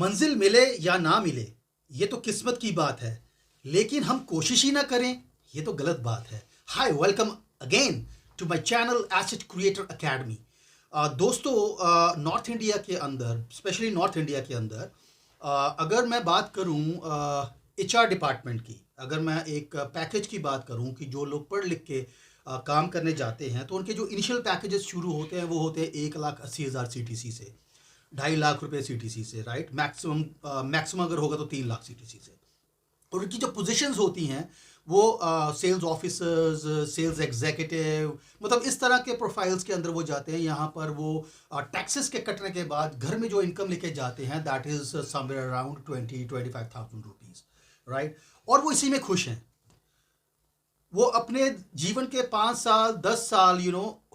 मंजिल मिले या ना मिले ये तो किस्मत की बात है, लेकिन हम कोशिश ही ना करें ये तो गलत बात है। Hi, welcome again to my channel asset creator academy. दोस्तों, नॉर्थ इंडिया के अंदर, स्पेशली नॉर्थ इंडिया के अंदर, अगर मैं बात करूं एचआर डिपार्टमेंट की, अगर मैं एक पैकेज की बात करूं कि जो लोग पढ़ लिख के काम करने जाते हैं तो उनके जो इनिशियल पैकेजेस शुरू होते हैं वो होते हैं 1,80,000 सीटीसी से, 2.5 लाख रुपए सीटीसी से, राइट। मैक्सिमम अगर होगा तो 3 लाख सीटीसी से। और उनकी जो पोजीशंस होती हैं वो सेल्स ऑफिसर्स, सेल्स एग्जीक्यूटिव, मतलब इस तरह के प्रोफाइल्स के अंदर वो जाते हैं। यहाँ पर वो टैक्सेस के कटने के बाद घर में जो इनकम लेके जाते हैं that is somewhere around 20-25,000 rupees, right. और वो इसी में खुश हैं। वो अपने जीवन के 5 साल 10 साल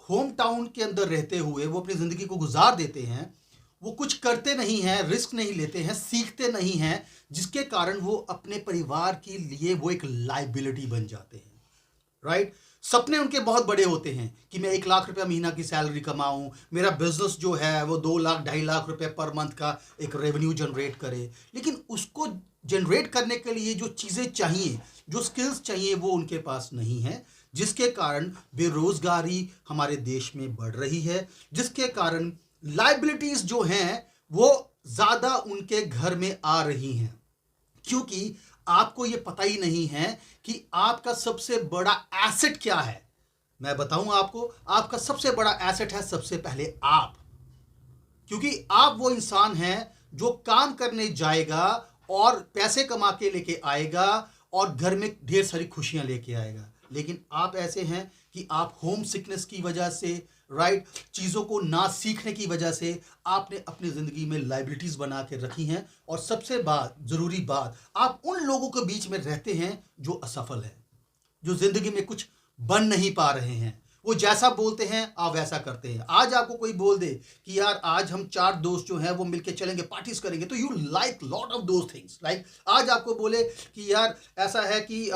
होम टाउन के अंदर रहते हुए वो अपनी ज़िंदगी को गुजार देते हैं। वो कुछ करते नहीं हैं, रिस्क नहीं लेते हैं, सीखते नहीं हैं, जिसके कारण वो अपने परिवार के लिए वो एक लाइबिलिटी बन जाते हैं, राइट। सपने उनके बहुत बड़े होते हैं कि मैं 1 लाख रुपया महीना की सैलरी कमाऊं, मेरा बिजनेस जो है वो 2 लाख 2.5 लाख रुपए पर मंथ का एक रेवेन्यू जनरेट करे। लेकिन उसको जनरेट करने के लिए जो चीज़ें चाहिए, जो स्किल्स चाहिए, वो उनके पास नहीं है, जिसके कारण बेरोजगारी हमारे देश में बढ़ रही है, जिसके कारण लाइबिलिटीज जो हैं वो ज़्यादा उनके घर में आ रही हैं, क्योंकि आपको ये पता ही नहीं है कि आपका सबसे बड़ा एसेट क्या है। मैं बताऊं आपको, आपका सबसे बड़ा एसेट है सबसे पहले आप, क्योंकि आप वो इंसान हैं जो काम करने जाएगा और पैसे कमा के लेके आएगा और घर में ढेर सारी खुशियां लेके आएगा। लेकिन आप ऐसे हैं कि आप होम सिकनेस की वजह से, राइट, चीज़ों को ना सीखने की वजह से आपने अपनी ज़िंदगी में लाइबिलिटीज़ बना के रखी हैं। और सबसे ज़रूरी बात, आप उन लोगों के बीच में रहते हैं जो असफल हैं, जो ज़िंदगी में कुछ बन नहीं पा रहे हैं। वो जैसा बोलते हैं आप वैसा करते हैं। आज आपको कोई बोल दे कि यार आज हम 4 दोस्त जो हैं वो मिलके चलेंगे, पार्टीज करेंगे, तो you like lot of those things. Like आज आपको बोले कि यार ऐसा है कि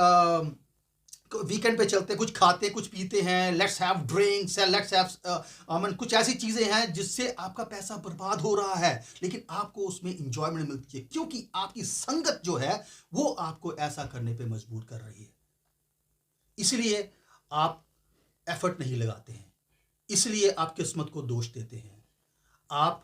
वीकेंड पे चलते हैं, कुछ खाते हैं, कुछ पीते हैं, let's have drinks, let's have कुछ ऐसी चीज़ें हैं जिससे आपका पैसा बर्बाद हो रहा है, लेकिन आपको उसमें इंजॉयमेंट मिलती है, क्योंकि आपकी संगत जो है वो आपको ऐसा करने पे मजबूर कर रही है। इसलिए आप एफर्ट नहीं लगाते हैं, इसलिए आप किस्मत को दोष देते हैं। आप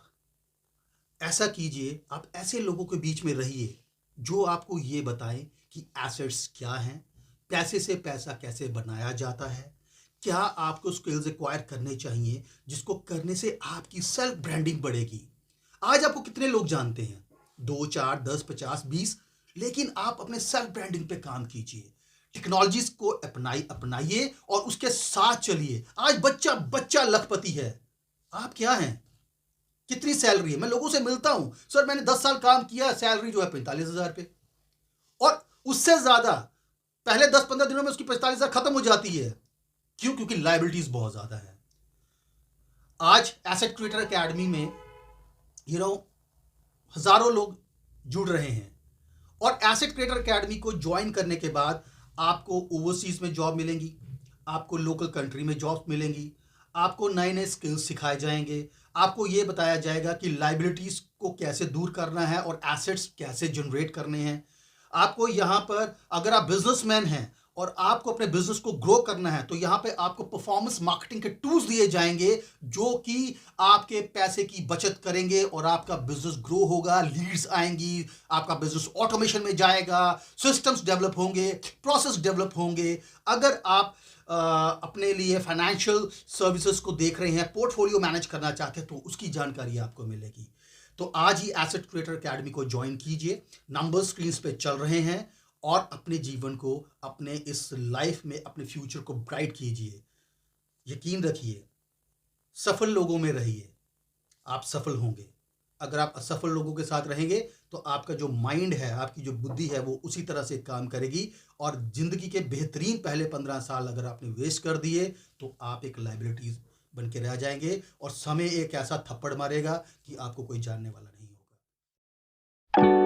ऐसा कीजिए, आप ऐसे लोगों के बीच में रहिए जो आपको ये बताएं कि एसेट्स क्या हैं, पैसे से पैसा कैसे बनाया जाता है, क्या आपको स्किल्स एक्वायर करने चाहिए जिसको करने से आपकी सेल्फ ब्रांडिंग बढ़ेगी। आज आपको कितने लोग जानते हैं? 2, 4, 10, 50, 20। लेकिन आप अपने सेल्फ ब्रांडिंग पे काम कीजिए, टेक्नोलॉजीज को अपनाइए और उसके साथ चलिए। आज बच्चा बच्चा लखपति है, आप क्या हैं? कितनी सैलरी है? मैं लोगों से मिलता हूं, सर मैंने 10 साल काम किया, सैलरी जो है 45,000 पे, और उससे ज्यादा पहले 10-15 दिनों में उसकी 45,000 खत्म हो जाती है। क्यों? क्योंकि लाइबिलिटीज बहुत ज्यादा है। आज एसेट क्रिएटर एकेडमी में हजारों लोग जुड़ रहे हैं, और एसेट क्रिएटर एकेडमी को ज्वाइन करने के बाद आपको ओवरसीज में जॉब मिलेंगी, आपको लोकल कंट्री में जॉब मिलेंगी, आपको नए नए स्किल्स सिखाए जाएंगे, आपको ये बताया जाएगा कि लाइबिलिटीज को कैसे दूर करना है और एसेट्स कैसे जनरेट करने हैं। आपको यहाँ पर, अगर आप बिजनेसमैन हैं और आपको अपने बिजनेस को ग्रो करना है, तो यहाँ पे आपको परफॉर्मेंस मार्केटिंग के टूल्स दिए जाएंगे जो कि आपके पैसे की बचत करेंगे और आपका बिजनेस ग्रो होगा, लीड्स आएंगी, आपका बिजनेस ऑटोमेशन में जाएगा, सिस्टम्स डेवलप होंगे, प्रोसेस डेवलप होंगे। अगर आप अपने लिए फाइनेंशियल सर्विसेज को देख रहे हैं, पोर्टफोलियो मैनेज करना चाहते हैं, तो उसकी जानकारी आपको मिलेगी। तो आज ही एसेट क्रिएटर एकेडमी को ज्वाइन कीजिए। नंबर स्क्रीन पे चल रहे हैं, और अपने जीवन को, अपने इस लाइफ में अपने फ्यूचर को ब्राइट कीजिए। यकीन रखिए, सफल लोगों में रहिए, आप सफल होंगे। अगर आप असफल लोगों के साथ रहेंगे तो आपका जो माइंड है, आपकी जो बुद्धि है, वो उसी तरह से काम करेगी, और जिंदगी के बेहतरीन पहले 15 साल अगर आपने वेस्ट कर दिए तो आप एक लाइबिलिटी बन के रह जाएंगे, और समय एक ऐसा थप्पड़ मारेगा कि आपको कोई जानने वाला नहीं होगा।